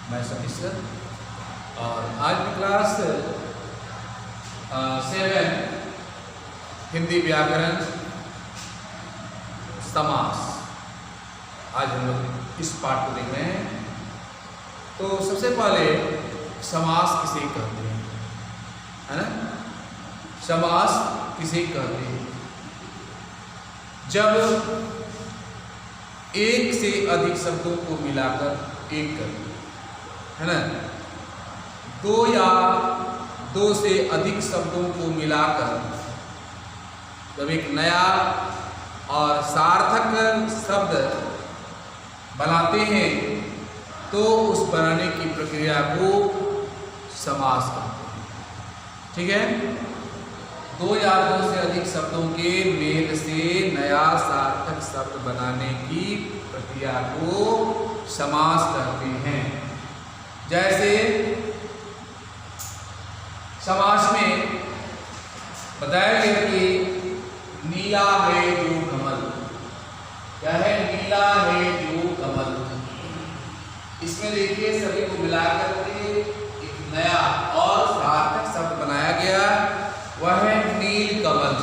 मैं सतीश सर और आज की क्लास 7 हिंदी व्याकरण समास। आज हम लोग इस पाठ को देख रहे हैं। तो सबसे पहले समास किसे कहते हैं, है ना? समास किसे कहते हैं? जब एक से अधिक शब्दों को मिलाकर एक करते, है ना? दो या दो से अधिक शब्दों को मिलाकर जब एक नया और सार्थक शब्द बनाते हैं तो उस बनाने की प्रक्रिया को समास कहते हैं। ठीक है? दो या दो से अधिक शब्दों के मेल से नया सार्थक शब्द बनाने की प्रक्रिया को समास कहते हैं। जैसे समास में बताया गया कि नीला है जो कमल, क्या है? नीला है जो कमल। इसमें देखिए सभी को मिलाकर के एक नया और सार्थक शब्द बनाया गया, वह है नील कमल।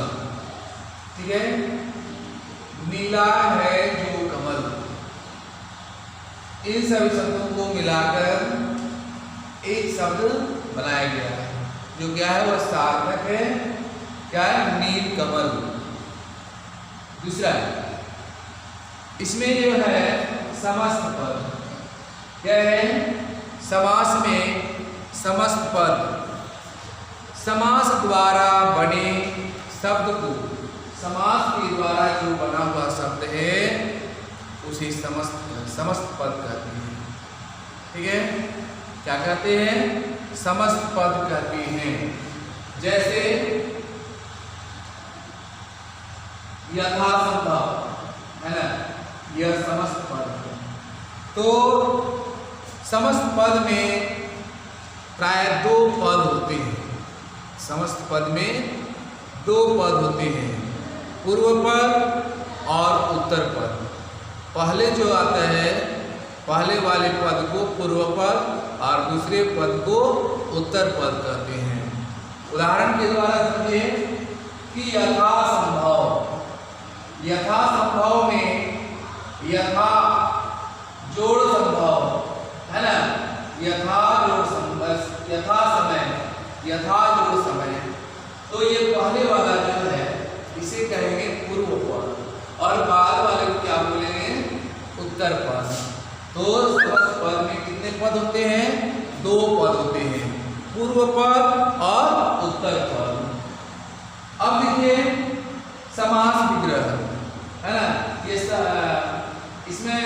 ठीक है? नीला है जो कमल। इन सभी शब्दों को मिलाकर एक शब्द बनाया गया है जो क्या है? वह सार्थक है। क्या है? नील कमल। दूसरा इसमें जो है समस्त पद, क्या है? समास में समस्त पद समास द्वारा बने शब्द को, समास के द्वारा जो बना हुआ शब्द है उसे समस्त पद कहते हैं। ठीक है? क्या कहते हैं? समस्त पद कहते हैं। जैसे यथासंभव, है ना? यह समस्त पद है। तो समस्त पद में प्राय दो पद होते हैं। समस्त पद में दो पद होते हैं, पूर्व पद और उत्तर पद। पहले जो आता है, पहले वाले पद को पूर्व पद और दूसरे पद को उत्तर पद कहते हैं। उदाहरण के द्वारा समझें कि यथासंभव, यथासंभव में यथा जोड़ संभव, है ना? यथा जोड़ संभव, यथा समय, यथा जोड़ समय। तो ये पहले वाला जो है इसे कहेंगे पूर्व पद और बाद वाले को क्या बोलेंगे? उत्तर पद। तो समस्त पद में कितने पद होते हैं? दो पद होते हैं, पूर्व पद और उत्तर पद। अब देखिए समास विग्रह, है ना? ये इसमें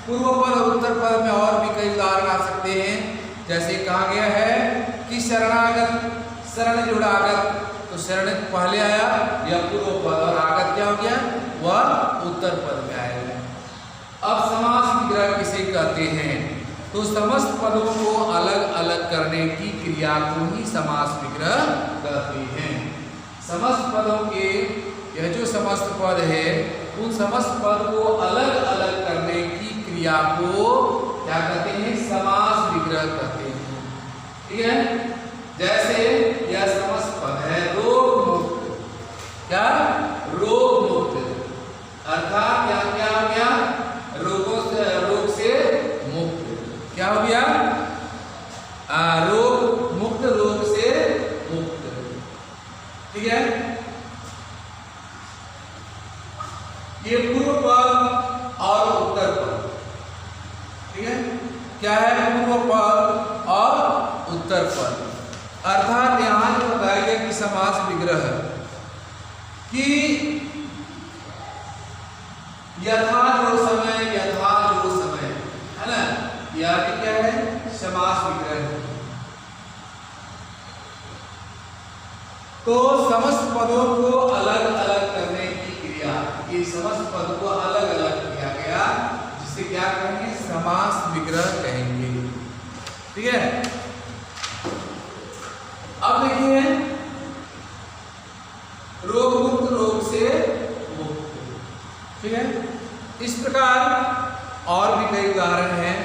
पूर्व पद और उत्तर पद में और भी कई उदाहरण आ सकते हैं। जैसे कहा गया है कि शरणागत, शरण जुड़ा आगत, तो शरण पहले आया या पूर्व पद और आगत क्या हो गया? वह उत्तर पद में आएगा। अब समास विग्रह किसे कहते हैं? तो समस्त पदों को अलग अलग करने की क्रिया को ही समास विग्रह कहते हैं। समस्त पदों के, यह जो समस्त पद है उन समस्त पद को अलग अलग करने की क्रिया को क्या कहते हैं? समास विग्रह कहते हैं। ठीक है? जैसे यह समस्त पद है रोग मुक्त, क्या? रोग मुक्त, अर्थात क्या क्या हो गया? रोगों से, रोग से मुक्त। क्या हो गया? रोग मुक्त, रोग से मुक्त। ठीक है? ये पूर्व पद और उत्तर पद। ठीक है? क्या है? पूर्व पद और उत्तर पद। अर्थात यहां जो बताया गया कि समास विग्रह कि यथा जो समय, यथा जो समय, है ना? यह भी क्या है? समास विग्रह। तो समस्त पदों को अलग अलग करने की क्रिया, ये समस्त पद को अलग अलग किया गया, जिसे क्या कहेंगे? समास विग्रह कहेंगे। ठीक है? अब देखिए रोग मुक्त, रोग से मुक्त। ठीक है? इस प्रकार और भी कई उदाहरण हैं।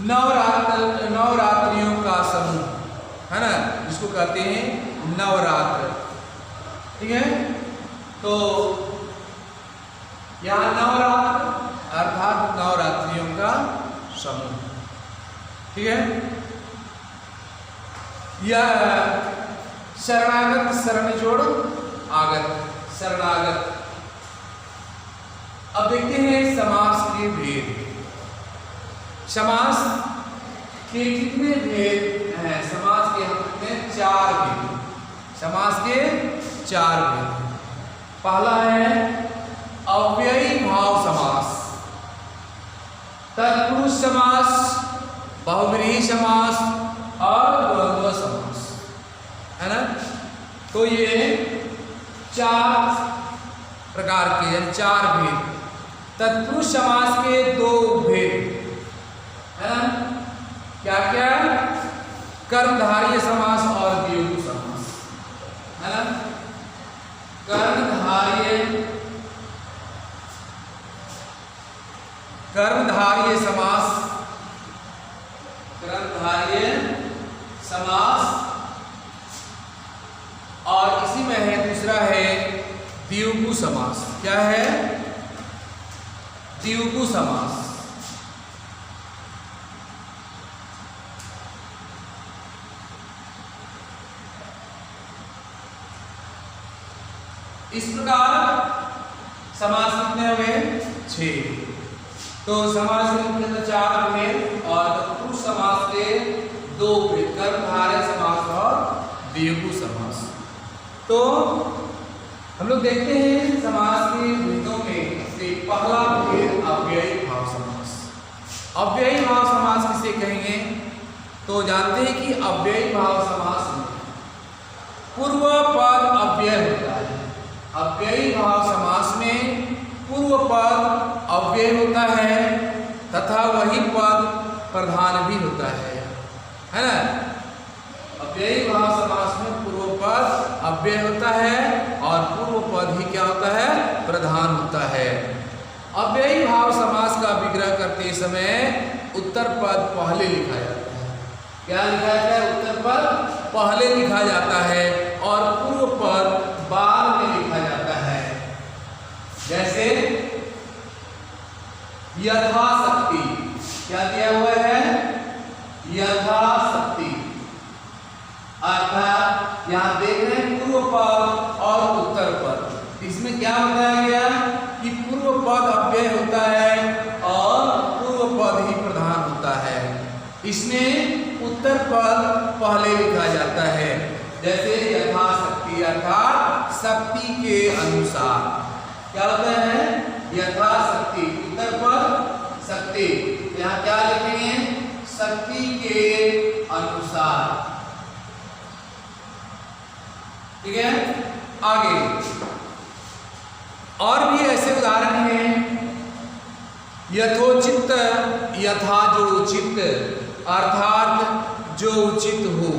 नवरात्रियों का समूह, है ना, जिसको कहते हैं नवरात्र। ठीक है, तो यहाँ नवरात्र अर्थात नवरात्रियों का समूह। ठीक है, यह शरणागत, शरण जोड़ आगत, शरणागत। अब देखते हैं समास के भेद। समास के कितने भेद हैं? समास के हम कहते हैं 4 भेद। समास के 4 भेद। पहला है अव्ययी भाव समास, तत्पुरुष समास, बहुव्रीहि समास और द्वंद्व समास, है ना। तो ये 4 प्रकार के, यानी 4 भेद। तत्पुरुष समास के 2 भेद, है ना, क्या क्या? कर्मधारय समास और द्विगु समास, है ना। कर्मधारय समास, कर्मधारय समास, और इसी में है दूसरा है द्विगु समास। क्या है? द्विगु समास। इस प्रकार समास कितने हुए? 6। तो समास के मुख्य 4 भेद और तत्पुरुष समास के 2 भेद, कर्मधारय समास और द्विगु समास। तो हम लोग देखते हैं समास के भेदों में से पहला भेद अव्ययी भाव समास। अव्ययी भाव समास किसे कहेंगे? तो जानते हैं कि अव्ययी भाव समास में पूर्व पद अव्यय होता है। अव्ययी भाव समास में पूर्व पद अव्यय होता है तथा वही पद प्रधान भी होता है ना। अव्ययी भाव समास में पूर्व पद अव्यय होता है और पूर्व पद ही क्या होता है? प्रधान होता है। अव्ययी भाव समास का विग्रह करते समय उत्तर पद पहले लिखा जाता है। क्या लिखा जाता है? उत्तर पद पहले लिखा जाता है और पूर्व पद बाद में लिखा जाता है। जैसे यथाशक्ति, क्या दिया हुआ है? यथाशक्ति, अर्थात यहां देख रहे हैं पूर्व पद और उत्तर पद। इसमें क्या बताया गया कि पूर्व पद अव्यय होता है और पूर्व पद ही प्रधान होता है। इसमें उत्तर पद पहले लिखा जाता है। जैसे यथाशक्ति अर्थात शक्ति के अनुसार। क्या होता है? यथाशक्ति, उत्तर पद शक्ति, यहाँ क्या लिखेंगे? शक्ति के अनुसार। ठीक है, आगे और भी ऐसे उदाहरण हैं। यथोचित, यथा जो उचित अर्थात जो उचित हो,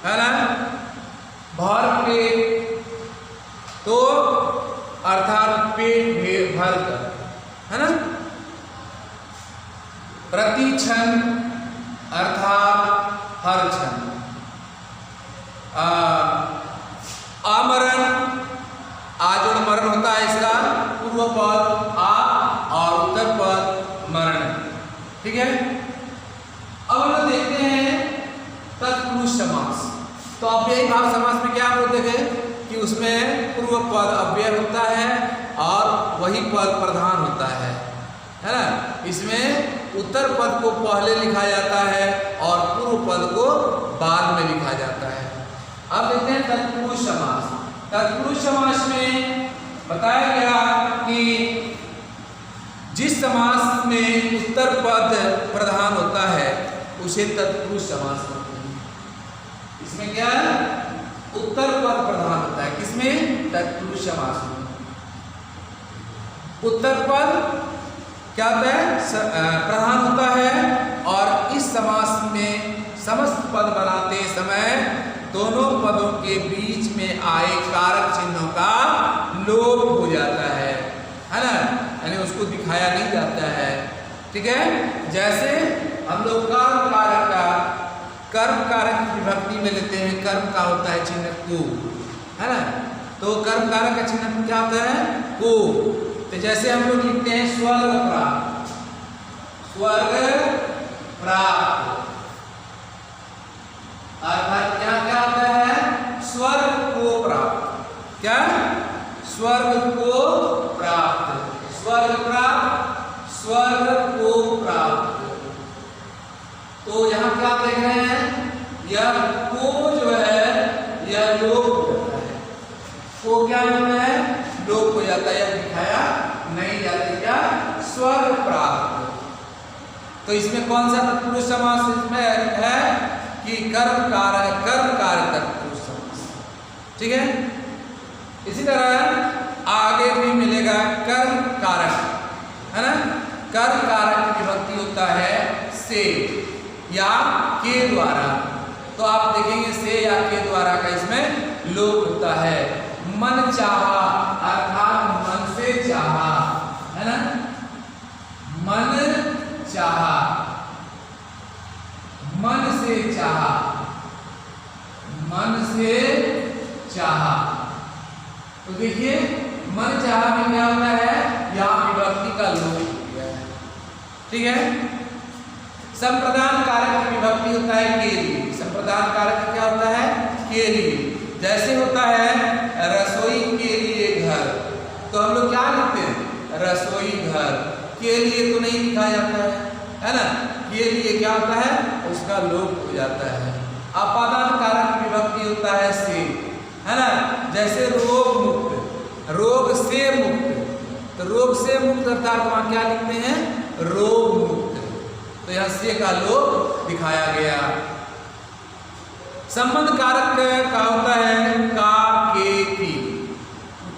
है ना। भर पेट, तो अर्थात पेट भर कर, है ना। प्रति क्षण अर्थात हर क्षण। आमरण, आजोड़ मरण होता है, इसका पूर्व पद आ और उत्तर पद मरण। ठीक है, अब हम लोग देखते हैं तत्पुरुष समास। तो अव्ययी भाव समास में क्या हम लोग देखें कि उसमें पूर्व पद अव्यय होता है और वही पद प्रधान होता है ना। इसमें उत्तर पद को पहले लिखा जाता है और पूर्व पद को बाद में लिखा जाता है। अब देखते हैं तत्पुरुष समास। तत्पुरुष समास में बताया गया कि जिस समास में उत्तर पद प्रधान होता है उसे तत्पुरुष समास कहते हैं। इसमें क्या है? उत्तर पद प्रधान होता है। किसमें? तत्पुरुष समास में उत्तर पद क्या होता है? प्रधान होता है और इस समास में समस्त पद बनाते समय दोनों पदों के बीच में आए कारक चिन्हों का लोप हो जाता है ना, यानी उसको दिखाया नहीं जाता है। ठीक है, जैसे हम लोग कर्म कारक की विभक्ति में लेते हैं। कर्म का होता है चिन्ह को, है ना। तो कर्म कारक का चिन्ह क्या होता है? को। तो जैसे हम लोग लिखते हैं स्वर्ग प्राप्त, अर्थात क्या क्या होता है? स्वर्ग को प्राप्त। क्या? स्वर्ग को प्राप्त, स्वर्ग को प्राप्त। तो यहाँ क्या देख रहे हैं? यह को जो है यह लोप हो जाता है। को क्या होता है? लोप हो जाता है, यह दिखाया नहीं जाता। क्या? स्वर्ग प्राप्त। तो इसमें कौन सा तत्पुरुष समास इसमें है कि कर्म कारक तत्पुरुष समास। ठीक है। इसी तरह आगे भी मिलेगा कर्म कारक, है ना। कर्म कारक की विभक्ति होता है से या के द्वारा। तो आप देखेंगे से या के द्वारा का इसमें लोप होता है। मन चाहा अर्थात मन से चाहा, है ना। मन चाहा, मन से चाहा, मन से चाहा। तो देखिए मन चाहा में क्या होता है? यहाँ विभक्ति का लोप हो गया है। ठीक है। संप्रदान कारक की विभक्ति होता है के लिए। संप्रदान कारक क्या होता है? के लिए। जैसे होता है रसोई के लिए घर, तो हम लोग क्या लिखते हैं? रसोई घर। के लिए तो नहीं लिखा जाता है ना। के लिए क्या होता है? उसका लोप हो जाता है। अपादान कारक की विभक्ति होता है से, है ना। जैसे रोग मुक्त, रोग से मुक्त। तो रोग से मुक्त अर्थात वहां क्या लिखते हैं? रोग मुक्त। तो यहाँ से का लोप दिखाया गया। संबंध कारक का होता है का, के, की।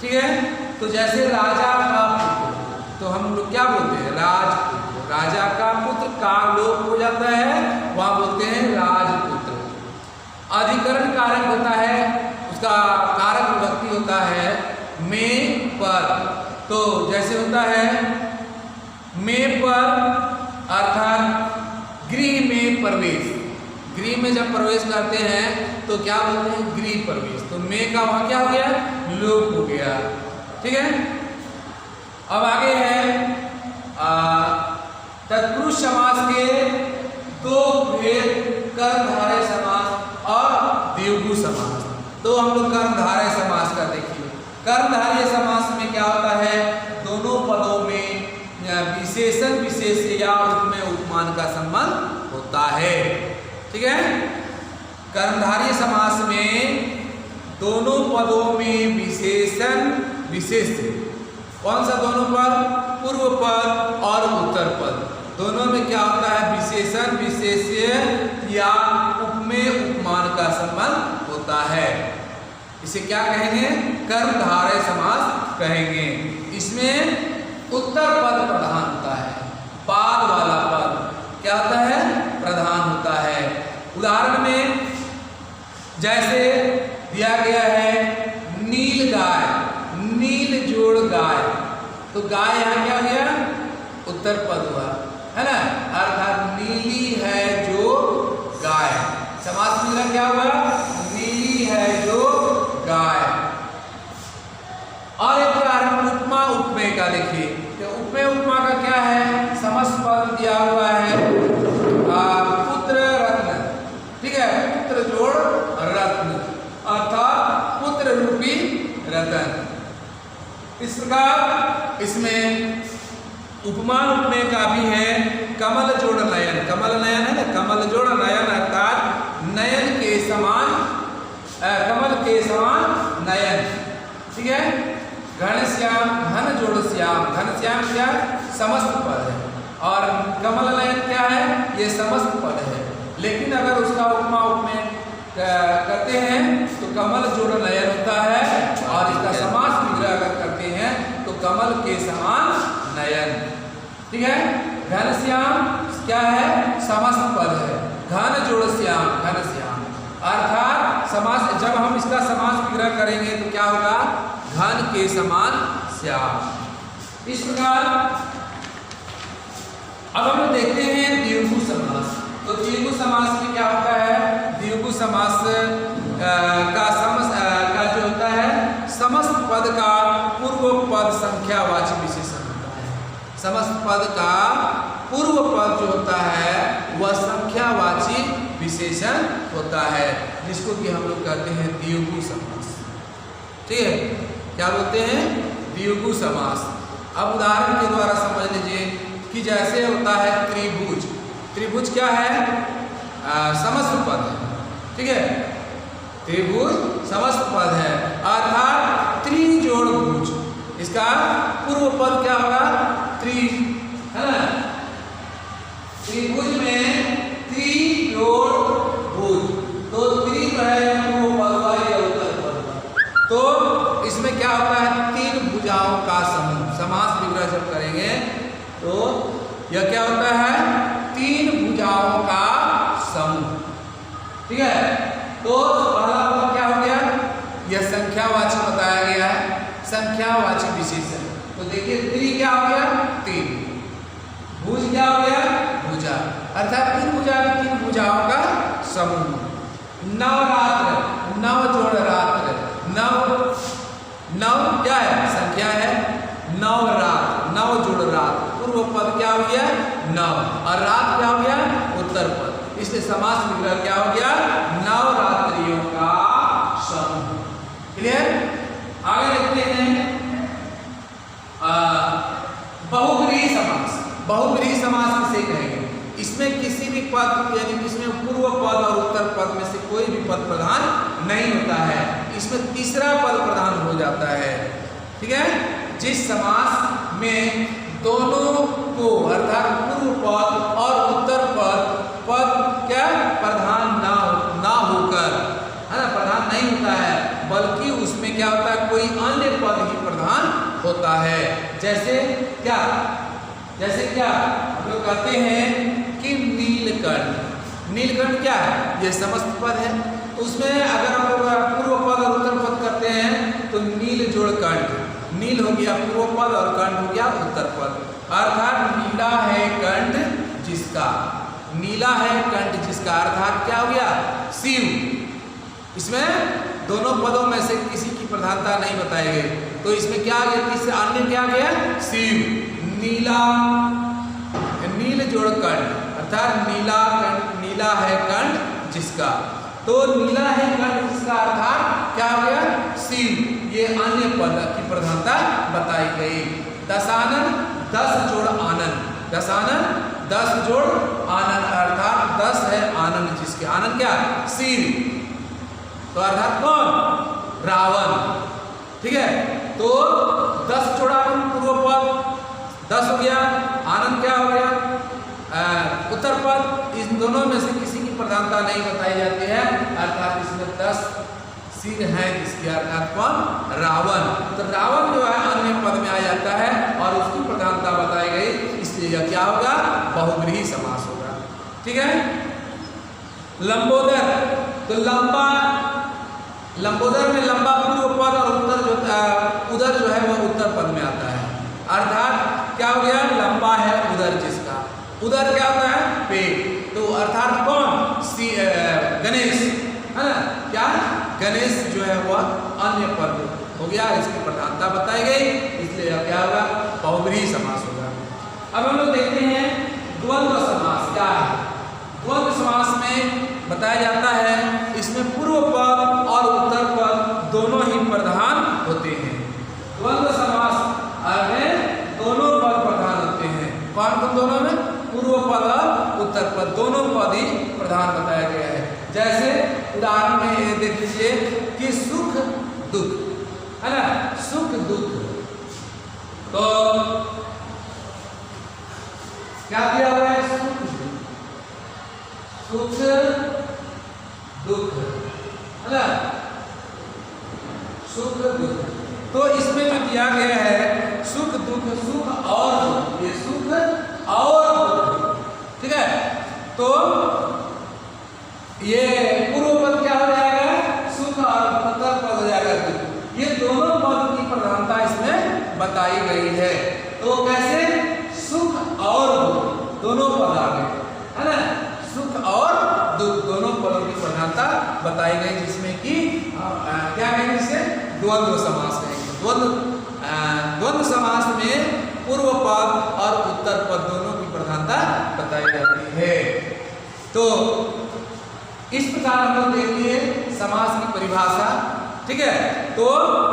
ठीक है। तो जैसे राजा का पुत्र, तो हम लोग क्या बोलते हैं? राजपुत्र। राजा का पुत्र का लोप हो जाता है, वहां बोलते हैं राजपुत्र। अधिकरण कारक होता है, उसका कारक विभक्ति होता है में पर। तो जैसे होता है में पर अर्थात गृह में प्रवेश। गृह में जब प्रवेश करते हैं तो क्या बोलते हैं? गृह प्रवेश। तो में का वहां क्या हो गया? लोप हो गया। ठीक है। अब आगे है तत्पुरुष समास के दो भेद, कर्मधारय समास और द्विगु समास। तो हम लोग कर्मधारय समास का देखिए। कर्मधारय समास में क्या होता है? दोनों पदों में विशेषण विशेष्य या उपमेय उपमान का संबंध होता है। ठीक है। कर्मधारय समास में दोनों पदों में विशेषण विशेष्य। कौन सा दोनों पद? पूर्व पद और उत्तर पद। दोनों में क्या होता है? विशेषण विशेष्य या उपमेय उपमान का संबंध होता है। इसे क्या कहेंगे? कर्मधारय समास कहेंगे। इसमें उत्तर पद प्रधान होता है, बाद वाला पद क्या होता है? प्रधान होता है। उदाहरण में जैसे दिया गया है नील गाय, नील जोड़ गाय। तो गाय यहाँ क्या हो गया? उत्तर पद हुआ, है ना। अर्थात नीली है जो गाय। समास मिला क्या हुआ? नीली है जो गाय। और एक उदाहरण उपमा उपमेय का देखिए। तो उपमेय उपमा का क्या है? समस्त पद दिया हुआ है पुत्र रत्न। ठीक है। पुत्र जोड़ रत्न अर्थात पुत्र रूपी रतन। इस प्रकार इसमें उपमा उपमेय का भी है कमल जोड़ नयन। कमल नयन है ना। कमल जोड़ नयन अर्थात नयन के समान, कमल के समान नयन। ठीक है। घनश्याम, घन जोड़ श्याम। घनश्याम क्या? समस्त पद है। और कमल नयन क्या है? ये समस्त पद है। लेकिन अगर उसका उपमा उपमेय करते हैं तो कमल जोड़ नयन होता है, और इसका समास विग्रह अगर करते हैं तो कमल के समान नयन। ठीक है। घनश्याम क्या है? समस्त पद है। घन जोड़ श्याम, घनश्याम अर्थात समास। जब हम इसका समास विग्रह करेंगे तो क्या होगा? घन के समान श्याम। इस प्रकार अब हम लोग देखते हैं द्विगु समास। तो द्विगु समास में क्या होता है? द्विगु समास का जो होता है समस्त पद का पूर्व पद संख्यावाची विशेषण होता है। समस्त पद का पूर्व पद जो होता है वह संख्यावाची विशेषण होता है, जिसको कि हम लोग कहते हैं द्विगु समास। ठीक है, क्या बोलते हैं? द्विगु समास। अब उदाहरण के द्वारा समझ लीजिए कि जैसे होता है त्रिभुज। त्रिभुज क्या है? समस्त पद है। ठीक है, त्रिभुज समस्त पद है, अर्थात त्रि जोड़ भुज। इसका पूर्व पद क्या होगा? त्रि, है ना? त्रिभुज में त्रि जोड़ भुज, तो त्रि जो है पूर्व पद का या उत्तर पद का। तो इसमें क्या होता है? तीन भुजाओं का समूह। समास विग्रह जब करेंगे तो यह क्या होता है? तीन भुजाओं का समूह। ठीक है, तो पहला पद क्या हो गया? यह संख्यावाची बताया गया है, संख्यावाची विशेषण। तो देखिए त्रि क्या हो गया? तीन। भुज क्या हो गया? भुजा, अर्थात तीन भुजा, तीन भुजाओं का समूह। नवरात्र, नव जोड़ रात्र। नव क्या है? संख्या है। नवरात्र, नव जोड़ रात, पूर्व पद क्या हो गया? नव, और रात क्या हो गया? उत्तर पद। इसलिए समास विग्रह क्या हो गया? नवरात्रियों का समूह। क्लियर? आगे देखते हैं बहुब्रीहि समास। बहुब्रीहि समास किसे कहेंगे? इसमें किसी भी पद यानी इसमें पूर्व पद और उत्तर पद में से कोई भी पद प्रधान नहीं होता है, इसमें तीसरा पद प्रधान हो जाता है। ठीक है, जिस समास में दोनों को अर्थात पूर्व पद और उत्तर पद क्या प्रधान ना होकर, है ना, प्रधान नहीं होता है, बल्कि उसमें क्या होता है? कोई अन्य पद ही प्रधान होता है। जैसे क्या? जैसे क्या हम लोग कहते हैं कि नीलकंठ। नीलकंठ क्या है? यह समस्त पद है। तो उसमें अगर हम लोग पूर्व पद और उत्तर पद करते हैं तो नील जोड़ कंठ, नील हो गया पूर्व पद और कंठ हो गया उत्तर पद, अर्थात नीला है कंठ जिसका। नीला है कंठ जिसका अर्थात क्या हो गया? शिव। इसमें दोनों पदों में से किसी की प्रधानता नहीं बताई गई, तो इसमें क्या आ गया? तीसरा अन्य क्या आ गया? शिव। नीला, नील जोड़ कंठ, अर्थात नीला कंठ, नीला है कंठ जिसका। तो नीला है कंठ जिसका अर्थात क्या हो गया? शिव। ये अन्य पद की प्रधानता बताई गई। दशानन, 10 जोड़ आनंद। दशानन 10 जोड़ आनंद, अर्थात 10 है आनंद जिसके। आनंद क्या? शिव। तो अर्थात कौन? रावण। ठीक है, तो 10 जोड़ आनंद पूर्व पद 10 हो गया, आनंद क्या हो गया? उत्तर पद। इन दोनों में से किसी की प्रधानता नहीं बताई जाती है, अर्थात इसमें 10 सिर हैं जिसके, अर्थात कौन? रावण। तो रावण जो है अन्य पद में आ जाता है और उसकी प्रधानता बताई गई, इसलिए यह क्या होगा? बहुब्रीहि समास होगा। ठीक है, लंबोदर। तो लंबोदर में लंबा पूर्व पद और उदर जो है वह उत्तर पद में आता है, अर्थात क्या हो गया? लंबा है उदर जिसका। उदर क्या होता है? पेट। तो अर्थात कौन? गणेश, है ना? क्या? गणेश जो है वह अन्य पद हो गया, इसकी प्रधानता बताई गई, इसलिए यह क्या होगा? बहुब्रीहि समास होगा। अब हम लोग देखते हैं द्वंद्व समास क्या है। द्वंद्व समास में बताया जाता है इसमें पूर्व पद और उत्तर पद दोनों ही प्रधान होते हैं। द्वंद्व समास में दोनों पद प्रधान होते हैं। कौन कौन दोनों में? पूर्व पद और उत्तर पद दोनों पद ही प्रधान बताया गया है। जैसे उदाहरण में देख लीजिए कि सुख दुख, है ना? सुख दुख, तो क्या दिया हुआ है? सुख दुख, है ना? सुख दुख। तो इसमें जो दिया गया है सुख दुख, सुख और दुख, ये सुख और दुख। ठीक है, तो ये पूर्व पद क्या हो जाएगा? सुख, और उत्तर पद हो जाएगा दुख। ये दोनों पद की प्रधानता इसमें बताई गई है। तो कैसे? सुख और दुख। दोनों पद आ गए, है ना। सुख और दुख दोनों पदों की प्रधानता बताई गई, जिसमें कि क्या कहेंगे इसे, द्वंद्व समास कहेंगे। द्वंद्व समास में पूर्व पद और उत्तर पद दोनों की प्रधानता बताई जाती है। तो इस प्रकार हम लोग देखिए समास की परिभाषा, ठीक है। तो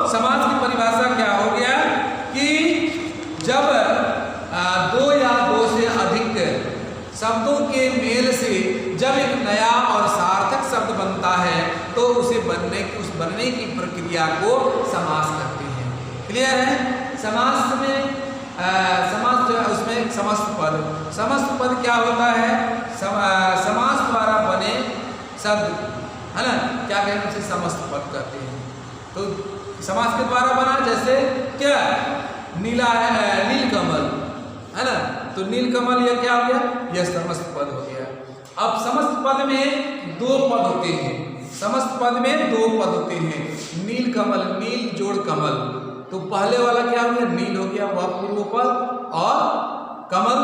समास की परिभाषा क्या हो गया कि जब दो या दो से अधिक शब्दों के मेल से जब एक नया और सार्थक शब्द बनता है तो उसे बनने की प्रक्रिया को समास कहते हैं। क्लियर है। समास में समास जो है उसमें समस्त पद क्या होता है, समास द्वारा बने शब्द, है ना, क्या कहते हैं उसे समस्त पद कहते हैं। तो समास के द्वारा बना, जैसे क्या नीला है, नीलकमल, है ना, तो नीलकमल यह क्या हो गया, यह समस्त पद हो गया। अब समस्त पद में दो पद होते हैं, समस्त पद में दो पद होते हैं, नीलकमल, नील जोड़ कमल, तो पहले वाला क्या हो गया, नील हो गया, वह पूर्व पद, और कमल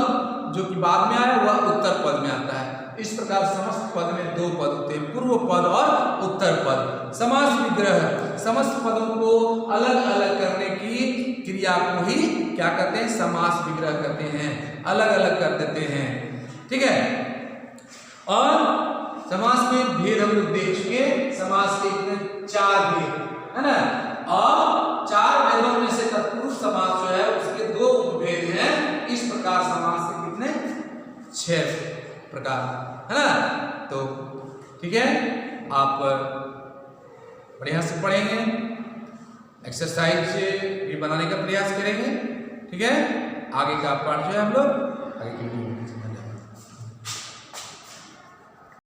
जो कि बाद में आया वह उत्तर पद में आता है। इस प्रकार समस्त पद में दो पद होते हैं, पूर्व पद और उत्तर पद। समास विग्रह समस्त पदों को अलग अलग करने की क्रिया को ही क्या कहते हैं, समास विग्रह कहते हैं, अलग अलग कर देते हैं, ठीक है। और समास के भेद हम लोग देख चुके, समास के इतने 4 भेद, है ना, और 4 भेदों में से तत्पुरुष समास जो है उसके 2 उपभेद हैं। इस प्रकार समास के कितने 6 प्रकार, है ना। तो ठीक है, आप बढ़िया से पढ़ेंगे, एक्सरसाइज भी बनाने का प्रयास करेंगे, ठीक है। आगे का पाठ जो है हम लोग आगे की